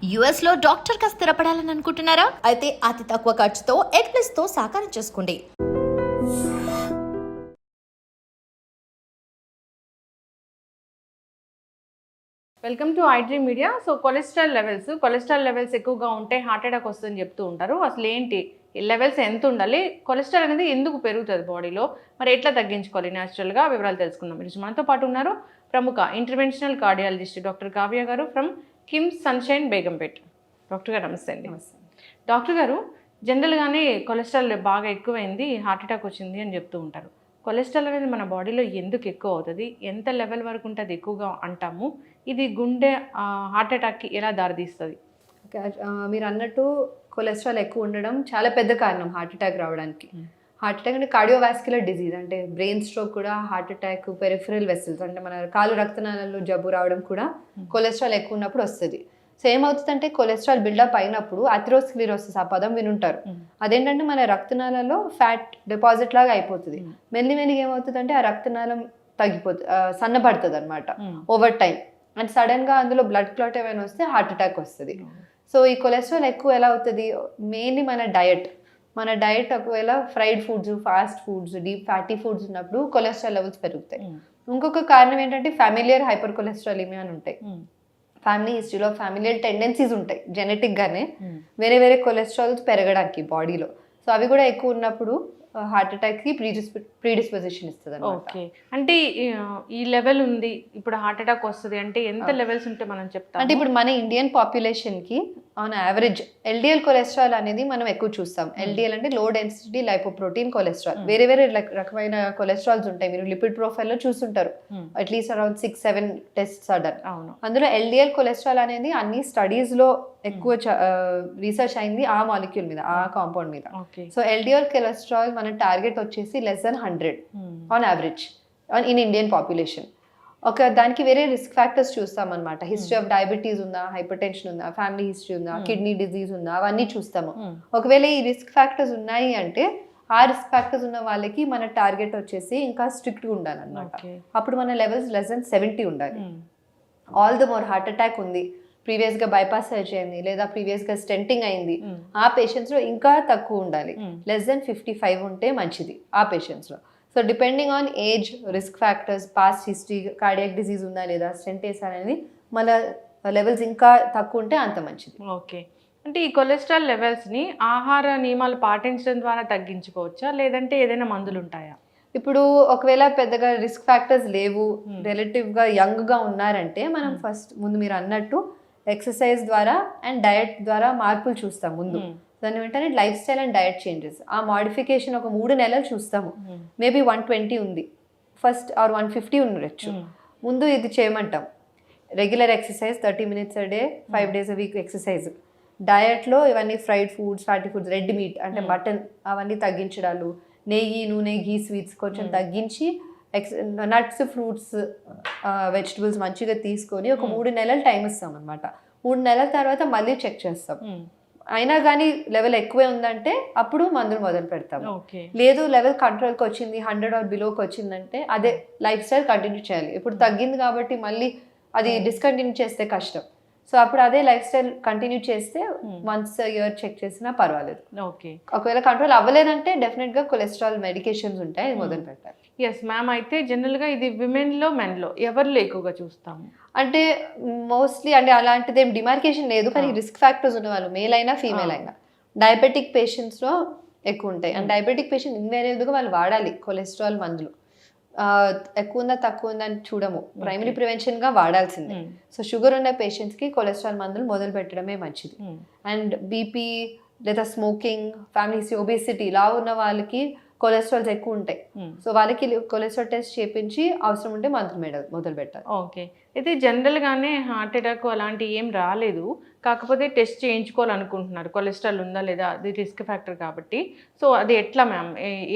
US లో డాక్టర్గా స్థిరపడాలని అనుకుంటున్నారా? అయితే అతి తక్కువ ఖర్చుతో ఎగ్ప్లస్ తో సాకారం చేసుకోండి. Welcome to iDream media. So cholesterol levels ఎక్కువగా ఉంటే హార్ట్ అటాక్ వస్తుందని చెప్తూ ఉంటారు. అసలు ఏంటి లెవెల్స్ ఎంత ఉండాలి, కొలెస్ట్రాల్ అనేది ఎందుకు పెరుగుతుంది బాడీలో, మరి ఎట్లా తగ్గించుకోవాలి న్యాచురల్గా, వివరాలు తెలుసుకుందాం. ఈరోజు మనతో పాటు ఉన్నారు ప్రముఖ ఇంటర్వెన్షనల్ కార్డియాలజిస్ట్ డాక్టర్ కావ్య గారు from KIMS sunshine Begumpet. Doctor గారు నమస్తే అండి. డాక్టర్ గారు, జనరల్గానే కొలెస్ట్రాల్ బాగా ఎక్కువైంది, హార్ట్ అటాక్ వచ్చింది అని చెప్తూ ఉంటారు. కొలెస్ట్రాల్ అనేది మన బాడీలో ఎందుకు ఎక్కువ అవుతుంది, ఎంత లెవెల్ వరకు ఉంటుంది ఎక్కువగా అంటాము, ఇది గుండె హార్ట్ అటాక్కి ఎలా దారితీస్తుంది? మీరు అన్నట్టు కొలెస్ట్రాల్ ఎక్కువ ఉండడం చాలా పెద్ద కారణం హార్ట్ అటాక్ రావడానికి. హార్ట్ అటాక్ అంటే కార్డియోవాస్క్యులర్ డిజీజ్, అంటే బ్రెయిన్ స్ట్రోక్ కూడా హార్ట్ అటాక్, పెరిఫరల్ వెసల్స్ అంటే మన కాలు రక్తనాళాల్లో జబ్బు రావడం కూడా కొలెస్ట్రాల్ ఎక్కువ ఉన్నప్పుడు వస్తుంది. సో ఏమవుతుందంటే కొలెస్ట్రాల్ బిల్డప్ అయినప్పుడు అథెరోస్క్లెరోసిస్, ఆ పదం వినుంటారు. అదేంటంటే మన రక్తనాళాల్లో ఫ్యాట్ డిపాజిట్ లాగా అయిపోతుంది. మెల్లిమెల్లిగా ఏమవుతుందంటే ఆ రక్తనాళం తగ్గిపోతుంది, సన్నబడుతుంది అనమాట ఓవర్ టైం. అండ్ సడన్గా అందులో బ్లడ్ క్లాట్ ఏమైనా వస్తే హార్ట్ అటాక్ వస్తుంది. సో ఈ కొలెస్ట్రాల్ ఎక్కువ ఎలా అవుతుంది, మెయిన్లీ మన డయట్ ఒకవేళ fried foods, fast foods, deep fatty foods ఉన్నప్పుడు కొలెస్ట్రాల్ లెవెల్స్ పెరుగుతాయి. ఇంకొక కారణం ఏంటంటే ఫ్యామిలియర్ హైపర్ కొలెస్ట్రాలిమియా అని ఉంటాయి. ఫ్యామిలీ హిస్టరీలో ఫ్యామిలియర్ టెండెన్సీస్ ఉంటాయి జెనెటిక్గానే వేరే వేరే కొలెస్ట్రాల్స్ పెరగడానికి బాడీలో. సో అవి కూడా ఎక్కువ ఉన్నప్పుడు హార్ట్ అటాక్కి ప్రీడిస్పోజిషన్ ఇస్తుంది. ఓకే, అంటే ఈ లెవెల్ ఉంది ఇప్పుడు హార్ట్ అటాక్ వస్తుంది అంటే ఎంత లెవెల్స్ ఉంటే మనం చెప్తాం? అంటే ఇప్పుడు మన ఇండియన్ పాపులేషన్కి ఆన్ యావరేజ్ ఎల్డిఎల్ కొలెస్ట్రాల్ అనేది మనం ఎక్కువ చూస్తాం. ఎల్డిఎల్ అంటే లో డెన్సిటీ లైపోప్రోటీన్ కొలెస్ట్రాల్. వేరే వేరే రకమైన కొలెస్ట్రాల్స్ ఉంటాయి, మీరు లిపిడ్ ప్రొఫైల్లో చూస్తుంటారు. At least around 6-7 tests order. అందులో ఎల్డిఎల్ కొలెస్ట్రాల్ అనేది అన్ని స్టడీస్లో ఎక్కువ రీసెర్చ్ అయింది ఆ మాలిక్యూల్ మీద, ఆ కాంపౌండ్ మీద. సో ఎల్డిఎల్ కొలెస్ట్రాల్ మన టార్గెట్ వచ్చేసి less than 100 on average in Indian population. దానికి వేరే రిస్క్ ఫ్యాక్టర్స్ చూస్తాం అనమాట. హిస్టరీ ఆఫ్ డయాబెటీస్ ఉందా, హైపర్ టెన్షన్ ఉందా, ఫ్యామిలీ హిస్టరీ ఉందా, కిడ్నీ డిజీజ్ ఉందా, అవన్నీ చూస్తాము. ఒకవేళ ఈ రిస్క్ ఫ్యాక్టర్స్ ఉన్నాయి అంటే ఆ రిస్క్ ఫ్యాక్టర్స్ ఉన్న వాళ్ళకి మన టార్గెట్ వచ్చేసి ఇంకా స్ట్రిక్ట్గా ఉండాలన్నమాట. అప్పుడు మన లెవెల్స్ less than 70 ఉండాలి. All the more heart attack ఉంది, ప్రీవియస్గా బైపాస్ సర్జరీ అయింది, లేదా ప్రీవియస్గా స్టెంటింగ్ అయింది, ఆ పేషెంట్స్లో ఇంకా తక్కువ ఉండాలి. less than 55 ఉంటే మంచిది ఆ పేషెంట్స్లో. So depending on age, risk factors, past history, cardiac disease ఉందా లేదా, స్టెంట్ వేసారు అనేది, మన లెవెల్స్ ఇంకా తక్కువ ఉంటే అంత మంచిది. ఓకే, అంటే ఈ కొలెస్ట్రాల్ లెవెల్స్ని ఆహార నియమాలు పాటించడం ద్వారా తగ్గించుకోవచ్చా, లేదంటే ఏదైనా మందులు ఉంటాయా? ఇప్పుడు ఒకవేళ పెద్దగా రిస్క్ ఫ్యాక్టర్స్ లేవు, రిలేటివ్గా యంగ్గా ఉన్నారంటే మనం ఫస్ట్ ముందు మీరు అన్నట్టు ఎక్సర్సైజ్ ద్వారా అండ్ డయట్ ద్వారా మార్పులు చూస్తాం ముందు. దాని వెంటనే life style and diet changes, ఆ మాడిఫికేషన్ ఒక 3 నెలలు చూస్తాము. మేబీ 120 ఉంది ఫస్ట్, ఆర్ 150 ఉండొచ్చు. ముందు ఇది చేయమంటాం, regular exercise 30 minutes a day, 5 days a week exercise. డయట్లో ఇవన్నీ fried foods, fatty foods, red meat అంటే మటన్, అవన్నీ తగ్గించడాలు, నెయ్యి, నూనె, ఘీ, స్వీట్స్ కొంచెం తగ్గించి, నట్స్, ఫ్రూట్స్, వెజిటబుల్స్ మంచిగా తీసుకొని ఒక 3 నెలలు టైం ఇస్తాం అనమాట. 3 నెలల తర్వాత మళ్ళీ చెక్ చేస్తాం. అయినా కానీ లెవెల్ ఎక్కువే ఉందంటే అప్పుడు మందులు మొదలు పెడతాము. లేదు లెవెల్ కంట్రోల్కి వచ్చింది, 100 or బిలోకి వచ్చిందంటే అదే లైఫ్ స్టైల్ కంటిన్యూ చేయాలి. ఇప్పుడు తగ్గింది కాబట్టి మళ్ళీ అది డిస్కంటిన్యూ చేస్తే కష్టం. సో అప్పుడు అదే లైఫ్ స్టైల్ కంటిన్యూ చేస్తే వన్స్ ఇయర్ చెక్ చేసినా పర్వాలేదు. ఓకే, ఒకవేళ కంట్రోల్ అవ్వలేదంటే డెఫినెట్గా కొలెస్ట్రాల్ మెడికేషన్స్ ఉంటాయి, అది మొదలు పెట్టాలి. Yes ma'am. అయితే జనరల్గా ఇది విమెన్లో, మెన్లో ఎవరిలో ఎక్కువగా చూస్తాము? అంటే మోస్ట్లీ అంటే అలాంటిది ఏం డిమార్కేషన్ లేదు, కానీ రిస్క్ ఫ్యాక్టర్స్ ఉన్న వాళ్ళు మేల్ అయినా ఫీమేల్ అయినా. డయాబెటిక్ పేషెంట్స్లో ఎక్కువ ఉంటాయి. అండ్ డయాబెటిక్ పేషెంట్ ఇన్వేరియబుల్గా వాళ్ళు వాడాలి కొలెస్ట్రాల్ మందులు. ఎక్కువ ఉందా తక్కువ ఉందా అని చూడము, ప్రైమరీ ప్రివెన్షన్గా వాడాల్సిందే. సో షుగర్ ఉన్న పేషెంట్స్కి కొలెస్ట్రాల్ మందులు మొదలు పెట్టడమే మంచిది. అండ్ బీపీ లేదా స్మోకింగ్, ఫ్యామిలీ హిస్టరీ, ఒబేసిటీ, ఇలా ఉన్న వాళ్ళకి కొలెస్ట్రాల్స్ ఎక్కువ ఉంటాయి. సో వాళ్ళకి కొలెస్ట్రాల్ టెస్ట్ చేయించి అవసరం ఉంటే మందులు మొదలు పెట్టాలి. ఓకే, అయితే జనరల్గానే హార్ట్ అటాక్ అలాంటివి ఏం రాలేదు, కాకపోతే టెస్ట్ చేయించుకోవాలనుకుంటున్నారు కొలెస్ట్రాల్ ఉందా లేదా, అది రిస్క్ ఫ్యాక్టర్ కాబట్టి. సో అది ఎట్లా మ్యామ్,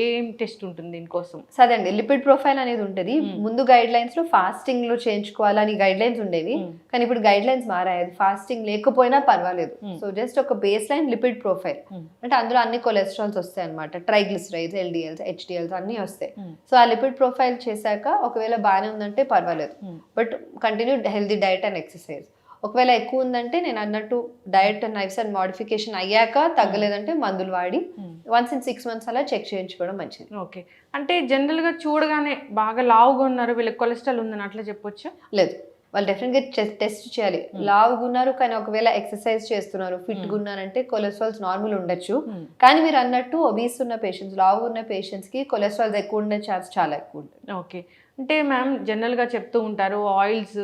ఏం టెస్ట్ ఉంటుంది దీనికోసం? సరే అండి, లిపిడ్ ప్రొఫైల్ అనేది ఉంటుంది. ముందు గైడ్ లైన్స్లో ఫాస్టింగ్లో చేయించుకోవాలని గైడ్ లైన్స్ ఉండేవి, కానీ ఇప్పుడు గైడ్ లైన్స్ మారాయి. అది ఫాస్టింగ్ లేకపోయినా పర్వాలేదు. సో జస్ట్ ఒక బేస్ లైన్ లిపిడ్ ప్రొఫైల్, అంటే అందులో అన్ని కొలెస్ట్రాల్స్ వస్తాయి అనమాట, ట్రైగ్లిసరైడ్స్, ఎల్డిఎల్స్, హెచ్డిఎల్స్ అన్నీ వస్తాయి. సో ఆ లిపిడ్ ప్రొఫైల్ చేశాక ఒకవేళ బాగానే ఉందంటే పర్వాలేదు, but continue healthy diet and exercise. ఒకవేళ ఎక్కువ ఉందంటే నేను అన్నట్టు diet and life style modification అయ్యాక తగ్గలేదంటే మందులు వాడి వన్స్ ఇన్ 6 months అలా చెక్ చేయించుకోవడం మంచిది. ఓకే. అంటే జనరల్గా చూడగానే బాగా లావుగా ఉన్నారు, వీళ్ళకి కొలెస్ట్రాల్ ఉందని అట్లా చెప్పొచ్చు? లేదు, వాళ్ళు డెఫినెట్గా టెస్ట్ చేయాలి. లావుగా ఉన్నారు కానీ ఒకవేళ ఎక్సర్సైజ్ చేస్తున్నారు, ఫిట్గా ఉన్నారంటే కొలెస్ట్రాల్స్ నార్మల్ ఉండొచ్చు. కానీ మీరు అన్నట్టు ఒబీస్ ఉన్న పేషెంట్స్, లావు ఉన్న పేషెంట్స్కి కొలెస్ట్రాల్స్ ఎక్కువ ఉండే ఛాన్స్ చాలా ఎక్కువ ఉంటుంది. ఓకే. అంటే మ్యామ్ జనరల్గా చెప్తూ ఉంటారు ఆయిల్స్,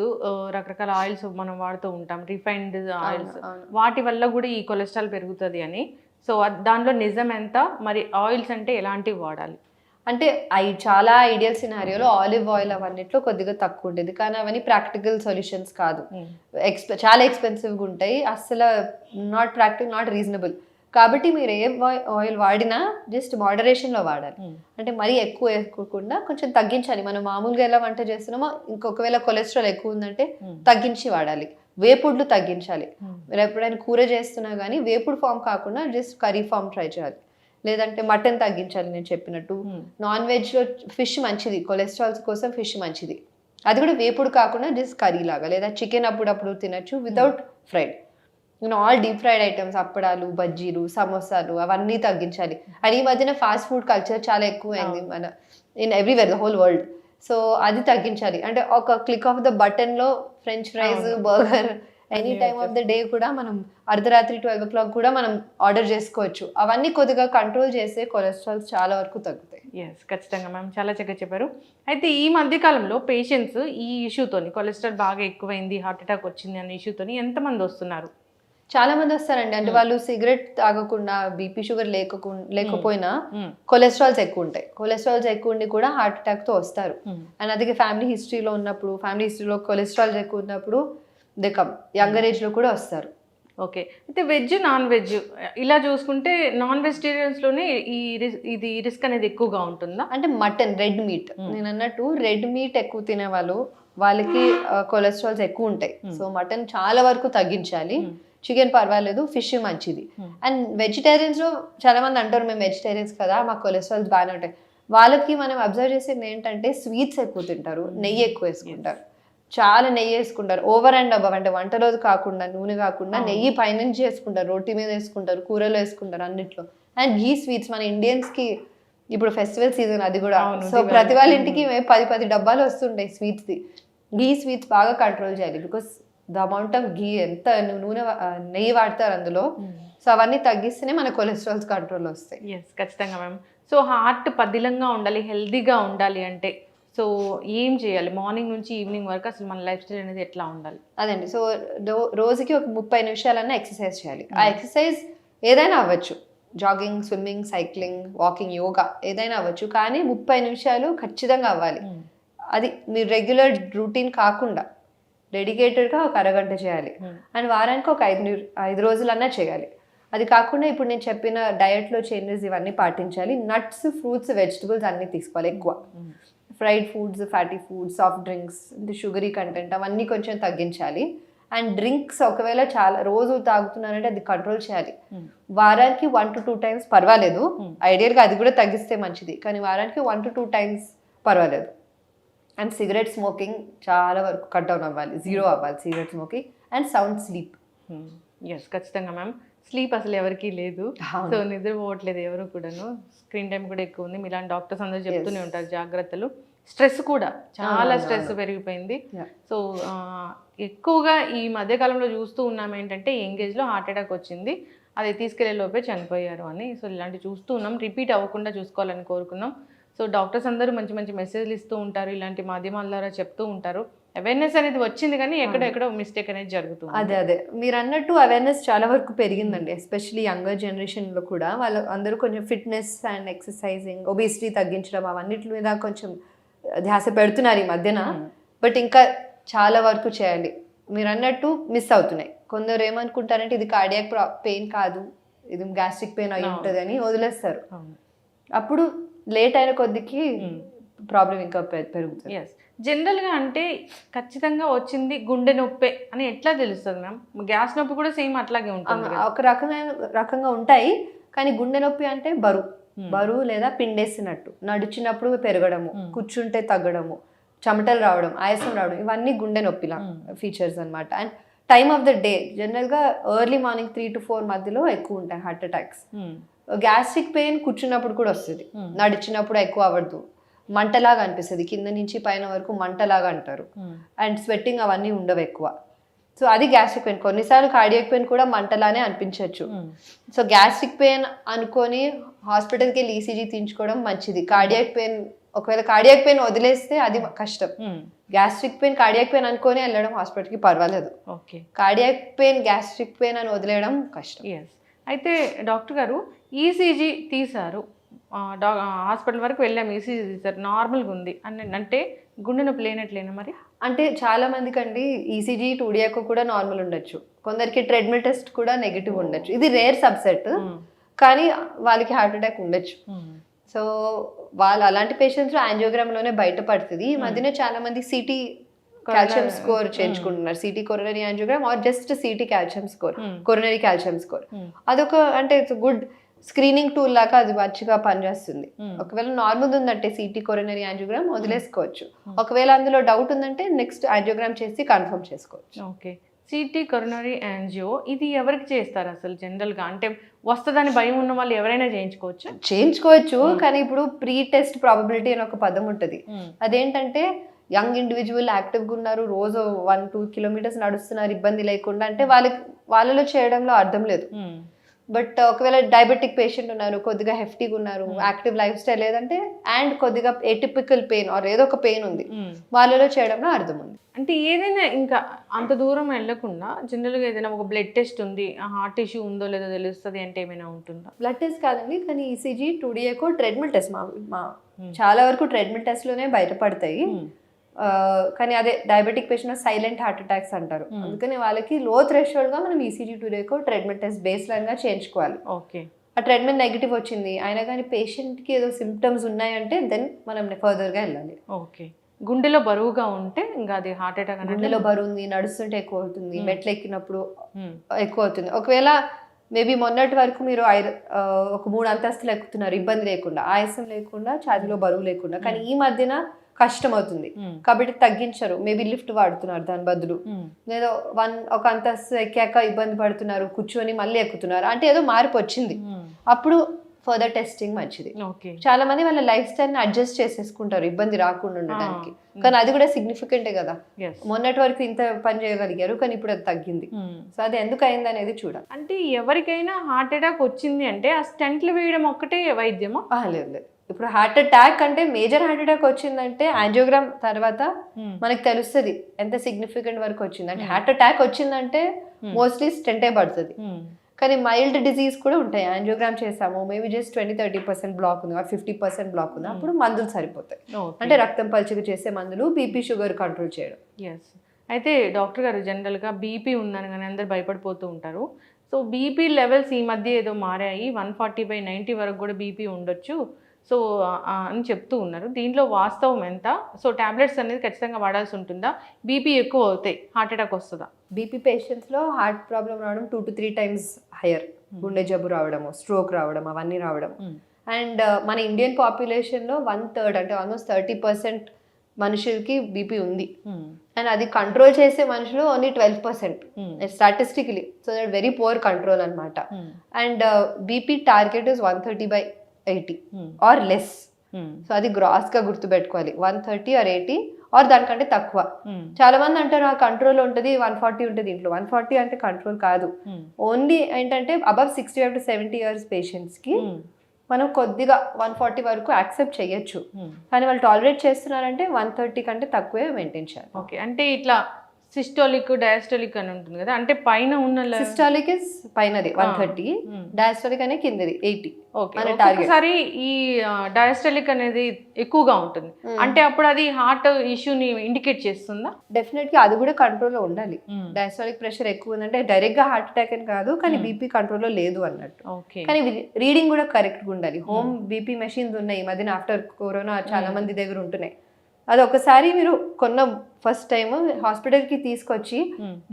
రకరకాల ఆయిల్స్ మనం వాడుతూ ఉంటాం, రిఫైన్డ్ ఆయిల్స్, వాటి వల్ల కూడా ఈ కొలెస్ట్రాల్ పెరుగుతుంది అని. సో దానిలో నిజం ఎంత, మరి ఆయిల్స్ అంటే ఎలాంటివి వాడాలి? అంటే అవి చాలా ఐడియల్ సినారియోలో ఆలివ్ ఆయిల్ అవన్నిట్లో కొద్దిగా తక్కువ ఉండేది, కానీ అవన్నీ ప్రాక్టికల్ సొల్యూషన్స్ కాదు. చాలా ఎక్స్పెన్సివ్గా ఉంటాయి, అస్సలు నాట్ ప్రాక్టికల్, నాట్ రీజనబుల్. కాబట్టి మీరు ఏ ఆయిల్ వాడినా జస్ట్ మోడరేషన్లో వాడాలి. అంటే మరీ ఎక్కువ వేసుకోకుండా కొంచెం తగ్గించాలి. మనం మామూలుగా ఎలా వంట చేస్తున్నామో ఇంకొకవేళ కొలెస్ట్రాల్ ఎక్కువ ఉందంటే తగ్గించి వాడాలి. వేపుడులు తగ్గించాలి. మీరు ఎప్పుడైనా కూర చేస్తున్నా కానీ వేపుడు ఫామ్ కాకుండా జస్ట్ కర్రీ ఫామ్ ట్రై చేయాలి. లేదంటే మటన్ తగ్గించాలి నేను చెప్పినట్టు. నాన్ వెజ్లో ఫిష్ మంచిది, కొలెస్ట్రాల్స్ కోసం ఫిష్ మంచిది. అది కూడా వేపుడు కాకుండా జస్ట్ కర్రీ లాగా, లేదా చికెన్ అప్పుడప్పుడు తినచ్చు without fried. All deep fried items, అప్పడాలు, బజ్జీలు, సమోసాలు అవన్నీ తగ్గించాలి. అండ్ ఈ మధ్యన ఫాస్ట్ ఫుడ్ కల్చర్ చాలా ఎక్కువైంది మన in everywhere the whole world. So అది తగ్గించాలి. అంటే ఒక క్లిక్ ఆఫ్ ద బటన్లో French fries, burger any time of the day కూడా మనం అర్ధరాత్రి 12 o'clock కూడా మనం ఆర్డర్ చేసుకోవచ్చు. అవన్నీ కొద్దిగా కంట్రోల్ చేస్తే కొలెస్ట్రాల్స్ చాలా వరకు తగ్గుతాయి. ఎస్, ఖచ్చితంగా మ్యామ్, చాలా చక్కగా చెప్పారు. అయితే ఈ మధ్యకాలంలో పేషెంట్స్ ఈ ఇష్యూతోని, కొలెస్ట్రాల్ బాగా ఎక్కువైంది, హార్ట్ అటాక్ వచ్చింది అనే ఇష్యూతోని ఎంతమంది వస్తున్నారు? చాలా మంది వస్తారండి. అంటే వాళ్ళు సిగరెట్ తాగకుండా, బీపీ షుగర్ లేకపోయినా కొలెస్ట్రాల్స్ ఎక్కువ ఉంటాయి. కొలెస్ట్రాల్స్ ఎక్కువ ఉండి కూడా హార్ట్ అటాక్ తో వస్తారు. అండ్ అదే ఫ్యామిలీ హిస్టరీలో కొలెస్ట్రాల్ ఎక్కువ ఉన్నప్పుడు దే కమ్, యంగర్ ఏజ్ లో కూడా వస్తారు. ఓకే. అయితే వెజ్, నాన్ వెజ్ ఇలా చూసుకుంటే నాన్ వెజిటేరియన్స్లోనే ఇది రిస్క్ అనేది ఎక్కువగా ఉంటుందా? అంటే మటన్, రెడ్ మీట్, నేను అన్నట్టు రెడ్ మీట్ ఎక్కువ తినే వాళ్ళకి కొలెస్ట్రాల్స్ ఎక్కువ ఉంటాయి. సో మటన్ చాలా వరకు తగ్గించాలి. చికెన్ పర్వాలేదు, ఫిష్ మంచిది. అండ్ వెజిటేరియన్స్లో చాలా మంది అంటారు మేము వెజిటేరియన్స్ కదా మాకు కొలెస్ట్రాల్స్ బాగానే ఉంటాయి. వాళ్ళకి మనం అబ్జర్వ్ చేసేది ఏంటంటే స్వీట్స్ ఎక్కువ తింటారు, నెయ్యి ఎక్కువ వేసుకుంటారు, చాలా నెయ్యి వేసుకుంటారు. ఓవర్ అండ్ అబవ్, అంటే వంటలో కాకుండా, నూనె కాకుండా నెయ్యి పైనుంచి వేసుకుంటారు, రోటీ మీద వేసుకుంటారు, కూరలో వేసుకుంటారు, అన్నిట్లో. అండ్ ఘీ స్వీట్స్ మన ఇండియన్స్కి ఇప్పుడు ఫెస్టివల్ సీజన్ అది కూడా, సో ప్రతి వాళ్ళ ఇంటికి 10 డబ్బాలు వస్తుంటాయి స్వీట్స్ది. ఘీ స్వీట్స్ బాగా కంట్రోల్ చేయాలి. బికాస్ ద అమౌంట్ ఆఫ్ ఘీ, ఎంత నెయ్యి వాడతారు అందులో, సో అవన్నీ తగ్గిస్తేనే మన కొలెస్ట్రాల్స్ కంట్రోల్ వస్తాయి. ఎస్, ఖచ్చితంగా మ్యామ్. సో హార్ట్ పదిలంగా ఉండాలి, హెల్దీగా ఉండాలి అంటే సో ఏం చేయాలి? మార్నింగ్ నుంచి ఈవినింగ్ వరకు అసలు మన లైఫ్ స్టైల్ అనేది ఎట్లా ఉండాలి? అదండి, సో రోజుకి ఒక 30 నిమిషాలన్నా ఎక్సర్సైజ్ చేయాలి. ఆ ఎక్సర్సైజ్ ఏదైనా అవ్వచ్చు, jogging, swimming, cycling, walking, yoga ఏదైనా అవ్వచ్చు, కానీ 30 నిమిషాలు ఖచ్చితంగా అవ్వాలి. అది మీరు రెగ్యులర్ రూటీన్ కాకుండా డెడికేటెడ్గా ఒక అరగంట చేయాలి. అండ్ వారానికి ఒక 5 రోజులన్నా చేయాలి. అది కాకుండా ఇప్పుడు నేను చెప్పిన డయట్లో చేంజెస్ ఇవన్నీ పాటించాలి. నట్స్, ఫ్రూట్స్, వెజిటబుల్స్ అన్నీ తీసుకోవాలి ఎక్కువ. Fried foods, fatty foods, soft drinks, sugary content అవన్నీ కొంచెం తగ్గించాలి. అండ్ డ్రింక్స్ ఒకవేళ చాలా రోజు తాగుతున్నారంటే అది కంట్రోల్ చేయాలి. వారానికి 1 to 2 times పర్వాలేదు, ఐడియల్గా అది కూడా తగ్గిస్తే మంచిది, కానీ వారానికి 1 to 2 times పర్వాలేదు. అండ్ సిగరెట్ స్మోకింగ్ చాలా వరకు కట్ డౌన్ అవ్వాలి, 0 అవ్వాలి cigarette smoking. And sound sleep. Yes, ఖచ్చితంగా మ్యామ్. స్లీప్ అసలు ఎవరికి లేదు, సో నిద్రపోవట్లేదు ఎవరు కూడాను. స్క్రీన్ టైం కూడా ఎక్కువ ఉంది. మీలాంటి డాక్టర్స్ అందరూ చెప్తూనే ఉంటారు జాగ్రత్తలు. స్ట్రెస్ కూడా చాలా స్ట్రెస్ పెరిగిపోయింది. సో ఎక్కువగా ఈ మధ్యకాలంలో చూస్తూ ఉన్నాం ఏంటంటే యంగ్ ఏజ్లో హార్ట్ అటాక్ వచ్చింది, అది తీసుకెళ్లే లోపే చనిపోయారు అని. సో ఇలాంటివి చూస్తూ ఉన్నాం, రిపీట్ అవ్వకుండా చూసుకోవాలని కోరుకున్నాం. సో డాక్టర్స్ అందరూ మంచి మంచి మెసేజ్లు ఇస్తూ ఉంటారు, ఇలాంటి మాధ్యమాల ద్వారా చెప్తూ ఉంటారు. అవేర్నెస్ అనేది వచ్చింది కానీ ఎక్కడెక్కడో మిస్టేక్ అనేది జరుగుతుంది. అదే మీరు అన్నట్టు అవేర్నెస్ చాలా వరకు పెరిగిందండి, ఎస్పెషలీ యంగర్ జనరేషన్లో కూడా. వాళ్ళు అందరూ కొంచెం ఫిట్నెస్ అండ్ ఎక్సర్సైజింగ్, ఒబేసిటీ తగ్గించడం అవన్నిటి మీద కొంచెం ధ్యాస పెడుతున్నారు ఈ మధ్యన. బట్ ఇంకా చాలా వరకు చేయాలి. మీరు అన్నట్టు మిస్ అవుతున్నాయి. కొందరు ఏమనుకుంటారంటే ఇది కార్డియాక్ పెయిన్ కాదు, ఇది గ్యాస్ట్రిక్ పెయిన్ అయి ఉంటుంది అని వదిలేస్తారు. అప్పుడు లేట్ అయిన కొద్దికి ప్రాబ్లం ఇంకా పెరుగుతుంది. ఎస్, జనరల్గా అంటే ఖచ్చితంగా వచ్చింది గుండె నొప్పి అని ఎట్లా తెలుస్తుంది మ్యామ్? గ్యాస్ నొప్పి కూడా సేమ్ అట్లాగే ఉంటుంది. ఒక రకంగా ఉంటాయి, కానీ గుండె నొప్పి అంటే బరువు లేదా పిండేసినట్టు, నడిచినప్పుడు పెరగడము, కూర్చుంటే తగ్గడము, చెమటలు రావడం, ఆయాసం రావడం, ఇవన్నీ గుండె నొప్పిలా ఫీచర్స్ అనమాట. And time of the day జనరల్గా ఎర్లీ మార్నింగ్ 3 to 4 మధ్యలో ఎక్కువ ఉంటాయి హార్ట్ అటాక్స్. గ్యాస్ట్రిక్ పెయిన్ కూర్చున్నప్పుడు కూడా వస్తుంది, నడిచినప్పుడు ఎక్కువ అవ్వదు, మంటలాగా అనిపిస్తుంది, కింద నుంచి పైన వరకు మంటలాగా అంటారు, అండ్ స్వెట్టింగ్ అవన్నీ ఉండవు ఎక్కువ. సో అది గ్యాస్ట్రిక్ పెయిన్. కొన్నిసార్లు కార్డియాక్ పెయిన్ కూడా మంటలానే అనిపించవచ్చు. సో గ్యాస్ట్రిక్ పెయిన్ అనుకొని హాస్పిటల్కి వెళ్ళి ఈసీజీ తీయించుకోవడం మంచిది. కార్డియాక్ పెయిన్, ఒకవేళ కార్డియాక్ పెయిన్ వదిలేస్తే అది కష్టం. గ్యాస్ట్రిక్ పెయిన్ కార్డియాక్ పెయిన్ అనుకొని వెళ్ళడం హాస్పిటల్కి పర్వాలేదు. Okay, cardiac pain gastric pain అని వదిలేయడం కష్టం. అయితే డాక్టర్ గారు ఈసీజీ తీశారు, హాస్పిటల్ వరకు వెళ్ళాము, ఈసీజీ తీశారు, నార్మల్గా ఉంది అని అంటే గుండె నొప్పి లేనట్లేనా మరి? అంటే చాలా మందికి అండి ఈసీజీ 2D ఎకో కూడా నార్మల్ ఉండొచ్చు, కొందరికి ట్రెడ్మిల్ టెస్ట్ కూడా నెగిటివ్ ఉండొచ్చు. ఇది రేర్ సబ్సెట్, కానీ వాళ్ళకి హార్ట్ అటాక్ ఉండొచ్చు. సో వాళ్ళు అలాంటి పేషెంట్స్ యాంజియోగ్రామ్లోనే బయటపడుతుంది. ఈ మధ్యనే చాలా మంది సిటీ కాల్షియం స్కోర్ చేయించుకుంటున్నారు, CT coronary angiogram or just CT calcium score, coronary calcium score. అదొక అంటే ఇట్స్ గుడ్ స్క్రీనింగ్ టూల్ లాగా అది మంచిగా పనిచేస్తుంది. ఒకవేళ నార్మల్ ఉందంటే సిటీ కొరోనరీ యాంజియోగ్రామ్ వదిలేసుకోవచ్చు, ఒకవేళ అందులో డౌట్ ఉందంటే నెక్స్ట్ యాంజియోగ్రామ్ చేసి కన్ఫర్మ్ చేసుకోవచ్చు. ఓకే, సిటీ కొరోనరీ యాంజియో ఇది ఎవరికి చేస్తారు అసలు జనరల్గా? అంటే వస్తుందని భయం ఉన్న వాళ్ళు ఎవరైనా చేయించుకోవచ్చు, కానీ ఇప్పుడు ప్రీ టెస్ట్ ప్రాబబిలిటీ అని ఒక పదం ఉంటుంది. అదేంటంటే యంగ్ ఇండివిజువల్ యాక్టివ్గా ఉన్నారు, రోజు 1-2 కిలోమీటర్స్ నడుస్తున్నారు ఇబ్బంది లేకుండా అంటే వాళ్ళలో చేయడంలో అర్థం లేదు. బట్ ఒకవేళ డయాబెటిక్ పేషెంట్ ఉన్నారు, కొద్దిగా హెఫ్టీగా ఉన్నారు, యాక్టివ్ లైఫ్ స్టైల్ లేదంటే అండ్ కొద్దిగా ఎటిపికల్ పెయిన్ ఆర్ ఏదో ఒక పెయిన్ ఉంది, వాళ్ళలో చేయడంలో అర్థం ఉంది. అంటే ఏదైనా ఇంకా అంత దూరం వెళ్ళకుండా జనరల్గా ఏదైనా ఒక బ్లడ్ టెస్ట్ ఉంది, హార్ట్ ఇష్యూ ఉందో లేదో తెలుస్తుంది అంటే ఏమైనా ఉంటుందా? బ్లడ్ టెస్ట్ కాదండి, కానీ ECG 2D echo treadmill test మా చాలా వరకు ట్రెడ్మిల్ టెస్ట్లోనే బయటపడతాయి. కానీ అదే diabetic patient silent heart attacks అంటారు, అందుకని వాళ్ళకి లో థ్రెషోల్డ్గా మనం ECG 2D echo treadmill test base లైన్గా చేయించుకోవాలి. ఓకే, ఆ ట్రెడ్మిల్ నెగిటివ్ వచ్చింది అయినా కానీ పేషెంట్కి ఏదో సిమ్టమ్స్ ఉన్నాయంటే దెన్ మనం ఫర్దర్గా వెళ్ళాలి. ఓకే, గుండెలో బరువుగా ఉంటే ఇంకా అది హార్ట్ అటాక్. గుండెలో బరువు ఉంది, నడుస్తుంటే ఎక్కువ అవుతుంది, మెట్లు ఎక్కినప్పుడు ఎక్కువ అవుతుంది. ఒకవేళ మేబీ మొన్నటి వరకు మీరు ఒక 3 అంతస్తులు ఎక్కుతున్నారు ఇబ్బంది లేకుండా, ఆయాసం లేకుండా, ఛాతీలో బరువు లేకుండా, కానీ ఈ మధ్యన కష్టం అవుతుంది కాబట్టి తగ్గించరు, మేబీ లిఫ్ట్ వాడుతున్నారు దాని బదులు, ఏదో ఒక అంతస్తు ఎక్కాక ఇబ్బంది పడుతున్నారు, కూర్చొని మళ్ళీ ఎక్కుతున్నారు అంటే ఏదో మార్పు వచ్చింది, అప్పుడు ఫర్దర్ టెస్టింగ్ మంచిది. చాలా మంది వాళ్ళ లైఫ్ స్టైల్ ని అడ్జస్ట్ చేసేసుకుంటారు ఇబ్బంది రాకుండా ఉండడానికి, కానీ అది కూడా సిగ్నిఫికెంటే కదా. మొన్నటి వరకు ఇంత పని చేయగలిగారు కానీ ఇప్పుడు అది తగ్గింది. సో అది ఎందుకు అయింది అనేది చూడాలి. అంటే ఎవరికైనా హార్ట్ అటాక్ వచ్చింది అంటే ఆ స్టెంట్లు వేయడం ఒక్కటే వైద్యమా? లేదు, ఇప్పుడు హార్ట్ అటాక్ అంటే మేజర్ హార్ట్ అటాక్ వచ్చిందంటే యాంజియోగ్రామ్ తర్వాత మనకు తెలుస్తుంది ఎంత సిగ్నిఫికెంట్ వరకు వచ్చింది. అంటే హార్ట్ అటాక్ వచ్చిందంటే మోస్ట్లీ స్టెంటే పడుతుంది, కానీ మైల్డ్ డిజీజ్ కూడా ఉంటాయి. యాంజియోగ్రామ్ చేసాము మేబీ జస్ట్ 20-30% బ్లాక్ ఉంది ఆర్ 50% బ్లాక్ ఉంది, అప్పుడు మందులు సరిపోతాయి. అంటే రక్తం పల్చగా చేసే మందులు, బీపీ షుగర్ కంట్రోల్ చేయడం. అయితే డాక్టర్ గారు జనరల్గా బీపీ ఉందని కానీ అందరు భయపడిపోతూ ఉంటారు. సో బీపీ లెవెల్స్ ఈ మధ్య ఏదో మారాయి, 140/90 వరకు కూడా బీపీ ఉండొచ్చు సో అని చెప్తూ ఉన్నారు. దీంట్లో వాస్తవం ఎంత? సో టాబ్లెట్స్ అనేది ఖచ్చితంగా వాడాల్సి ఉంటుందా? బీపీ ఎక్కువ అవుతాయి హార్ట్ అటాక్ వస్తుందా? బీపీ పేషెంట్స్లో హార్ట్ ప్రాబ్లం రావడం 2 to 3 times హయ్యర్, గుండె జబ్బు రావడము, స్ట్రోక్ రావడం, అవన్నీ రావడం. అండ్ మన ఇండియన్ పాపులేషన్లో 1/3 అంటే ఆల్మోస్ట్ 30% మనుషులకి బీపీ ఉంది, అండ్ అది కంట్రోల్ చేసే మనుషులు only 12% statistically. So that very poor control అనమాట. And BP target is 130/80 or less. So అది గ్రాస్ గా గుర్తుపెట్టుకోవాలి, 130 or 80 ఆర్ దానికంటే తక్కువ. చాలా మంది అంటారు ఆ కంట్రోల్ ఉంటుంది 140 ఉంటుంది ఇంట్లో. 140 అంటే కంట్రోల్ కాదు, ఓన్లీ ఏంటంటే అబవ్ 65 to 70 years పేషెంట్స్ కి మనం కొద్దిగా 140 వరకు యాక్సెప్ట్ చేయొచ్చు, కానీ వాళ్ళు టాలరేట్ చేస్తున్నారంటే 130 కంటే తక్కువే మెయింటైన్ చేయాలి. ఓకే, అంటే ఇట్లా సిస్టోలిక్ డయాస్టోలిక్ అని ఉంటుంది కదా, అంటే పైన ఉన్న సిస్టాలిక్ ఇస్ పైనది 130, డయాస్టోలిక్ అనే కిందది 80. ఒకసారి ఈ డయాస్టోలిక్ అనేది ఎక్కువగా ఉంటుంది అంటే అప్పుడు అది హార్ట్ ఇష్యూని ఇండికేట్ చేస్తుందా? డెఫినెట్ గా అది కూడా కంట్రోల్లో ఉండాలి. డయాస్టోలిక్ ప్రెషర్ ఎక్కువ ఉందంటే డైరెక్ట్ గా హార్ట్ అటాక్ అని కాదు, కానీ బీపీ కంట్రోల్లో లేదు అన్నట్టు. కానీ రీడింగ్ కూడా కరెక్ట్ గా ఉండాలి. హోమ్ బీపీ మెషిన్స్ ఉన్నాయి ఈ మధ్యన, ఆఫ్టర్ కరోనా చాలా మంది దగ్గర ఉంటున్నాయి. అది ఒకసారి మీరు కొన్న ఫస్ట్ టైం హాస్పిటల్కి తీసుకొచ్చి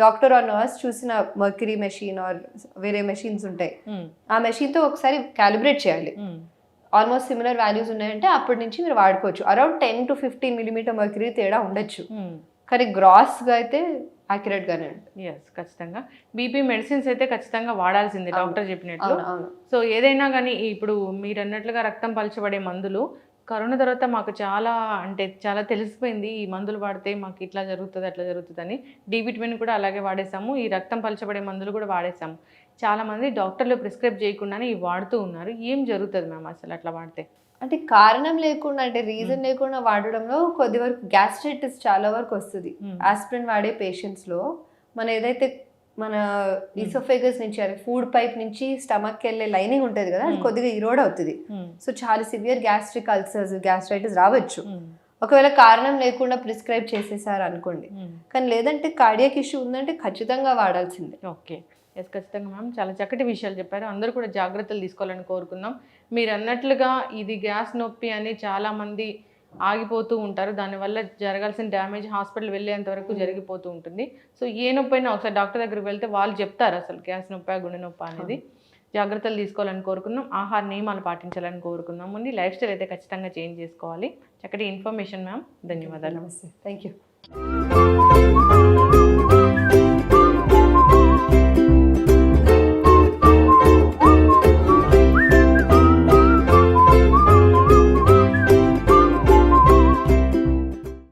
డాక్టర్ ఆర్ నర్స్ చూసిన మర్క్యూరీ మెషిన్ ఆర్ వేరే మెషిన్స్ ఉంటాయి, ఆ మెషిన్తో ఒకసారి క్యాలిబ్రేట్ చేయాలి. ఆల్మోస్ట్ సిమిలర్ వాల్యూస్ ఉన్నాయంటే అప్పటి నుంచి మీరు వాడుకోవచ్చు. అరౌండ్ 10 to 15 mm మర్క్యూరీ తేడా ఉండొచ్చు, కానీ గ్రాస్గా అయితే యాక్యురేట్ గానే ఉంటుంది. ఎస్, ఖచ్చితంగా. బీపీ మెడిసిన్స్ అయితే ఖచ్చితంగా వాడాల్సిందే డాక్టర్ చెప్పినట్లు. అవును అవును. సో ఏదైనా కానీ ఇప్పుడు మీరు అన్నట్లుగా రక్తం పలచబడే మందులు కరోనా తర్వాత మాకు చాలా అంటే చాలా తెలిసిపోయింది, ఈ మందులు వాడితే మాకు ఇట్లా జరుగుతుంది అట్లా జరుగుతుంది అని. డి విటమిన్ కూడా అలాగే వాడేసాము, ఈ రక్తం పలచబడే మందులు కూడా వాడేసాము. చాలామంది డాక్టర్లు ప్రిస్క్రైబ్ చేయకుండానే ఇవి వాడుతూ ఉన్నారు. ఏం జరుగుతుంది మ్యామ్ అసలు అట్లా వాడితే? అంటే కారణం లేకుండా, అంటే రీజన్ లేకుండా వాడడంలో కొద్ది వరకు గ్యాస్ట్రైటిస్ చాలా వరకు వస్తుంది. ఆస్పిరిన్ వాడే పేషెంట్స్ లో మన ఏదైతే మన ఈసోఫేగస్ నుంచి అదే ఫుడ్ పైప్ నుంచి స్టమక్ వెళ్ళే లైనింగ్ ఉంటుంది కదా, అది కొద్దిగా ఇరోడ్ అవుతుంది. సో చాలా సివియర్ గ్యాస్ట్రిక్ అల్సర్స్, గ్యాస్ట్రైటిస్ రావచ్చు ఒకవేళ కారణం లేకుండా ప్రిస్క్రైబ్ చేసేసారు అనుకోండి. కానీ లేదంటే కార్డియాక్ ఇష్యూ ఉందంటే ఖచ్చితంగా వాడాల్సిందే. ఓకే, ఎస్, ఖచ్చితంగా మ్యామ్. చాలా చక్కటి విషయాలు చెప్పారు. అందరూ కూడా జాగ్రత్తలు తీసుకోవాలని కోరుకుందాం. మీరు అన్నట్లుగా ఇది గ్యాస్ నొప్పి అని చాలామంది ఆగిపోతూ ఉంటారు. దానివల్ల జరగాల్సిన డ్యామేజ్ హాస్పిటల్ వెళ్ళేంత వరకు జరిగిపోతూ ఉంటుంది. సో ఏ నొప్పి అయినా ఒకసారి డాక్టర్ దగ్గరికి వెళ్తే వాళ్ళు చెప్తారు అసలు గ్యాస్ నొప్పి గుండె నొప్పి అనేది. జాగ్రత్తలు తీసుకోవాలని కోరుకుందాం, ఆహార నియమాలు పాటించాలని కోరుకుందాం. ముందు లైఫ్ స్టైల్ అయితే ఖచ్చితంగా చేంజ్ చేసుకోవాలి. చక్కటి ఇన్ఫర్మేషన్ మ్యామ్, ధన్యవాదాలు. నమస్తే, థ్యాంక్ యూ.